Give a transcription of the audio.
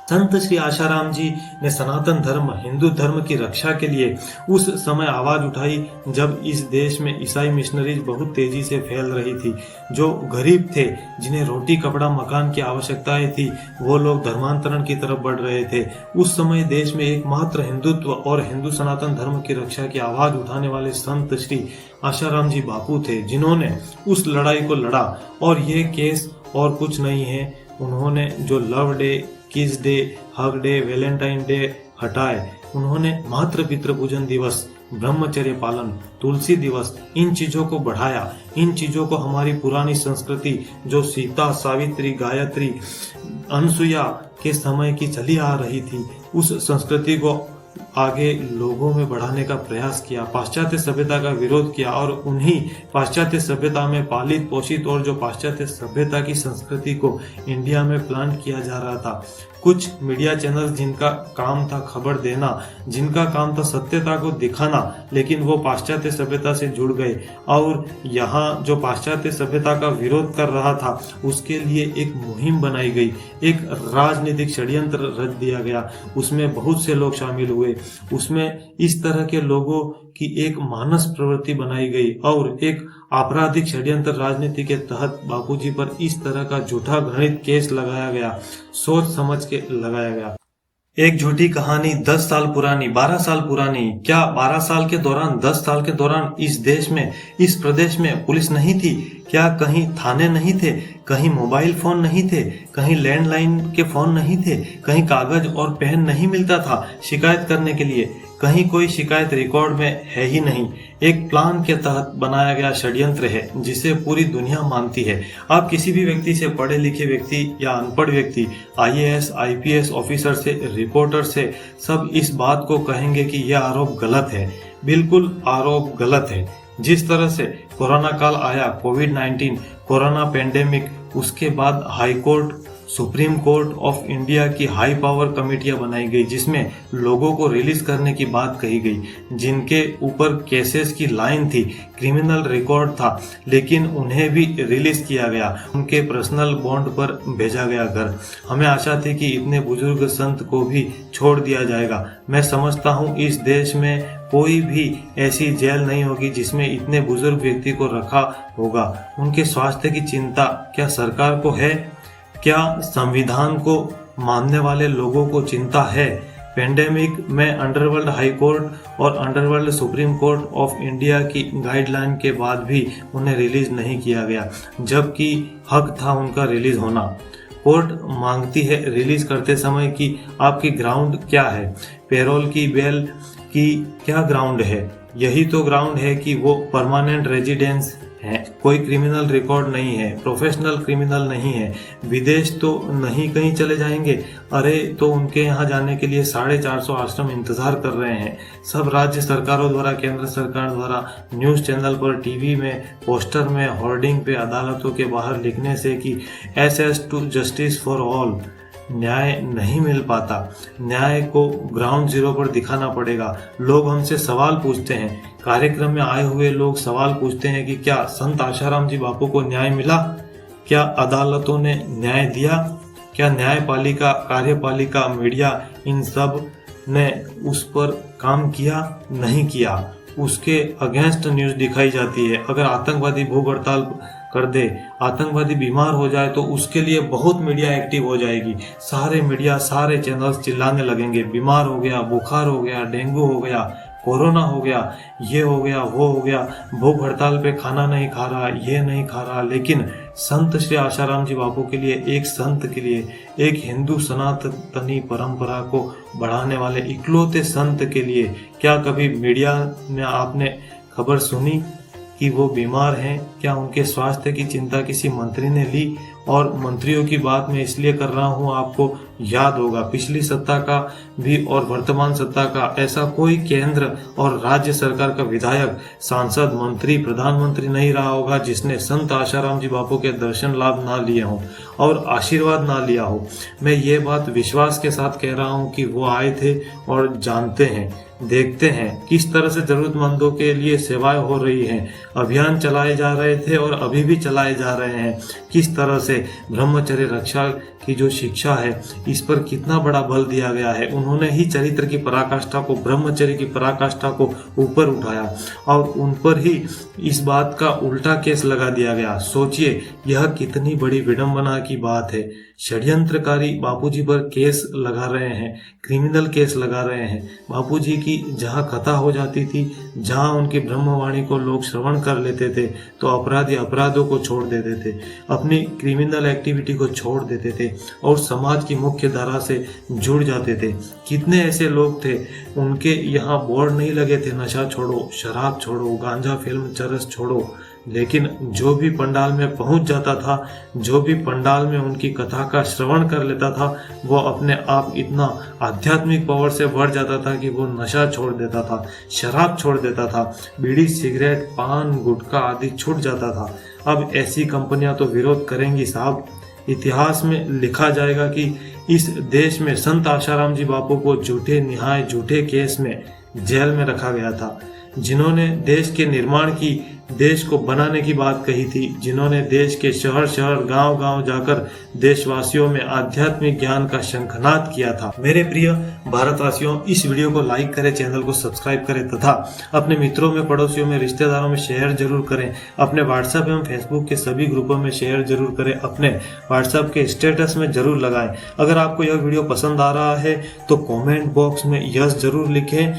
संत श्री आशाराम जी ने सनातन धर्म हिंदू धर्म की रक्षा के लिए उस समय आवाज उठाई जब इस देश में ईसाई मिशनरीज बहुत तेजी से फैल रही थी। जो गरीब थे, जिन्हें रोटी कपड़ा मकान की आवश्यकताएं थी, वो लोग धर्मांतरण की तरफ बढ़ रहे थे। उस समय देश में एकमात्र हिंदुत्व और हिंदू सनातन धर्म की रक्षा की आवाज उठाने वाले संत श्री आशाराम जी बापू थे, जिन्होंने उस लड़ाई को लड़ा। और ये केस और कुछ नहीं है, उन्होंने जो लव डे, किस day, hug day, Valentine day हटाए, उन्होंने मातृ पितृ पूजन दिवस, ब्रह्मचर्य पालन, तुलसी दिवस, इन चीजों को बढ़ाया। इन चीजों को हमारी पुरानी संस्कृति जो सीता, सावित्री, गायत्री, अनसुया के समय की चली आ रही थी, उस संस्कृति को आगे लोगों में बढ़ाने का प्रयास किया, पाश्चात्य सभ्यता का विरोध किया और उन्हीं पाश्चात्य सभ्यता में पालित पोषित और जो पाश्चात्य सभ्यता की संस्कृति को इंडिया में प्लांट किया जा रहा था। कुछ मीडिया चैनल्स जिनका काम था खबर देना, जिनका काम था सत्यता को दिखाना, लेकिन वो पाश्चात्य सभ्यता से जुड़ गए और यहाँ जो पाश्चात्य सभ्यता का विरोध कर रहा था उसके लिए एक मुहिम बनाई गई, एक राजनीतिक षड्यंत्र रच दिया गया। उसमें बहुत से लोग शामिल हुए, उसमें इस तरह के लोगों की एक मानस प्रवृत्ति बनाई गई और एक आपराधिक षड्यंत्र राजनीति के तहत बापूजी पर इस तरह का झूठा घृणित केस लगाया गया, सोच समझ के लगाया गया। एक झूठी कहानी 10 साल पुरानी, 12 साल पुरानी, क्या 12 साल के दौरान, 10 साल के दौरान इस देश में, इस प्रदेश में पुलिस नहीं थी? क्या कहीं थाने नहीं थे? कहीं मोबाइल फोन नहीं थे? कहीं लैंडलाइन के फोन नहीं थे? कहीं कागज और पेन नहीं मिलता था शिकायत करने के लिए? कहीं कोई शिकायत रिकॉर्ड में है ही नहीं। एक प्लान के तहत बनाया गया षड्यंत्र है जिसे पूरी दुनिया मानती है। आप किसी भी व्यक्ति से, पढ़े लिखे व्यक्ति या अनपढ़ व्यक्ति, IAS, IPS ऑफिसर से, रिपोर्टर से, सब इस बात को कहेंगे कि यह आरोप गलत है। बिल्कुल आरोप गलत है। जिस तरह से कोरोना काल आया, कोविड-19, कोरोना पेंडेमिक, उसके बाद high court, supreme court of India की हाई पावर कमेटियां बनाई गई जिसमें लोगों को रिलीज करने की बात कही गई, जिनके ऊपर केसेस की लाइन थी, क्रिमिनल रिकॉर्ड था, लेकिन उन्हें भी रिलीज किया गया, उनके पर्सनल बॉन्ड पर भेजा गया घर। हमें आशा थी कि इतने बुजुर्ग संत को भी छोड़ दिया जाएगा। मैं समझता हूँ इस देश में कोई भी ऐसी जेल नहीं होगी जिसमें इतने बुजुर्ग व्यक्ति को रखा होगा। उनके स्वास्थ्य की चिंता क्या सरकार को है? क्या संविधान को मानने वाले लोगों को चिंता है? पेंडेमिक में अंडरवर्ल्ड हाई कोर्ट और underworld supreme court of India की गाइडलाइन के बाद भी उन्हें रिलीज नहीं किया गया, जबकि हक था उनका रिलीज होना। कोर्ट मांगती है रिलीज करते समय कि आपकी ग्राउंड क्या है, पैरोल की, बेल की क्या ग्राउंड है? यही तो ग्राउंड है कि वो परमानेंट रेजिडेंस है, कोई क्रिमिनल रिकॉर्ड नहीं है, प्रोफेशनल क्रिमिनल नहीं है, विदेश तो नहीं कहीं चले जाएंगे। अरे तो उनके यहाँ जाने के लिए 450 आश्रम इंतजार कर रहे हैं। सब राज्य सरकारों द्वारा, केंद्र सरकार द्वारा न्यूज चैनल पर, टीवी में, पोस्टर में, होर्डिंग पे, अदालतों के बाहर लिखने से कि SS to justice for all, न्याय नहीं मिल पाता। न्याय को ग्राउंड जीरो पर दिखाना पड़ेगा। लोग हमसे सवाल पूछते हैं, कार्यक्रम में आए हुए लोग सवाल पूछते हैं कि क्या संत आशाराम जी बापू को न्याय मिला? क्या अदालतों ने न्याय दिया? क्या न्यायपालिका, कार्यपालिका, मीडिया, इन सब ने उस पर काम किया? नहीं किया। उसके अगेंस्ट न्यूज दिखाई जाती है। अगर आतंकवादी भूख हड़ताल कर दे, आतंकवादी बीमार हो जाए तो उसके लिए बहुत मीडिया एक्टिव हो जाएगी। सारे मीडिया, सारे चैनल्स चिल्लाने लगेंगे, बीमार हो गया, बुखार हो गया, डेंगू हो गया, कोरोना हो गया, ये हो गया, वो हो गया, भूख हड़ताल पे खाना नहीं खा रहा, ये नहीं खा रहा। लेकिन संत श्री आशाराम जी बापू के लिए, एक संत के लिए, एक हिंदू सनातनी परंपरा को बढ़ाने वाले इकलौते संत के लिए क्या कभी मीडिया में आपने खबर सुनी कि वो बीमार हैं? क्या उनके स्वास्थ्य की चिंता किसी मंत्री ने ली? और मंत्रियों की बात मैं इसलिए कर रहा हूँ, आपको याद होगा पिछली सत्ता का भी और वर्तमान सत्ता का ऐसा कोई केंद्र और राज्य सरकार का विधायक, सांसद, मंत्री, प्रधानमंत्री नहीं रहा होगा जिसने संत आशाराम जी बापू के दर्शन लाभ ना लिए हों और आशीर्वाद ना लिया हो। मैं ये बात विश्वास के साथ कह रहा हूँ कि वो आए थे और जानते हैं देखते हैं किस तरह से जरूरतमंदों के लिए सेवाएं हो रही हैं। अभियान चलाए जा रहे थे और अभी भी चलाए जा रहे हैं। किस तरह से ब्रह्मचर्य रक्षा की जो शिक्षा है, इस पर कितना बड़ा बल दिया गया है। उन्होंने ही चरित्र की पराकाष्ठा को, ब्रह्मचर्य की पराकाष्ठा को ऊपर उठाया और उन पर ही इस बात का उल्टा केस लगा दिया गया। सोचिए, यह कितनी बड़ी विडंबना की बात है। षड्यंत्रकारी बापूजी पर केस लगा रहे हैं, क्रिमिनल केस लगा रहे हैं। बापूजी की जहां कथा हो जाती थी, जहां उनकी ब्रह्मवाणी को लोग श्रवण कर लेते थे, तो अपराधी अपराधों को छोड़ देते थे, अपनी क्रिमिनल एक्टिविटी को छोड़ देते थे और समाज की मुख्य धारा से जुड़ जाते थे। कितने ऐसे लोग थे, उनके यहाँ बोर्ड नहीं लगे थे, नशा छोड़ो, शराब छोड़ो, गांजा, फिल्म, चरस छोड़ो। लेकिन जो भी पंडाल में पहुंच जाता था, जो भी पंडाल में उनकी कथा का श्रवण कर लेता था, वो अपने आप इतना आध्यात्मिक पावर से बढ़ जाता था कि वो नशा छोड़ देता था, शराब छोड़ देता था, बीड़ी, सिगरेट, पान, गुटखा आदि छूट जाता था। अब ऐसी कंपनियां तो विरोध करेंगी साहब। इतिहास में लिखा जाएगा कि इस देश में संत आशाराम जी बापू को झूठे निहाय झूठे केस में जेल में रखा गया था। जिन्होंने देश के निर्माण की, देश को बनाने की बात कही थी, जिन्होंने देश के शहर शहर, गांव गांव जाकर देशवासियों में आध्यात्मिक ज्ञान का शंखनाद किया था। मेरे प्रिय भारतवासियों, इस वीडियो को लाइक करें, चैनल को सब्सक्राइब करें तथा अपने मित्रों में, पड़ोसियों में, रिश्तेदारों में शेयर जरूर करें। अपने व्हाट्सएप एवं फेसबुक के सभी ग्रुपों में शेयर जरूर करें। अपने व्हाट्सएप के स्टेटस में जरूर लगाएं। अगर आपको यह वीडियो पसंद आ रहा है तो कॉमेंट बॉक्स में यस जरूर लिखें।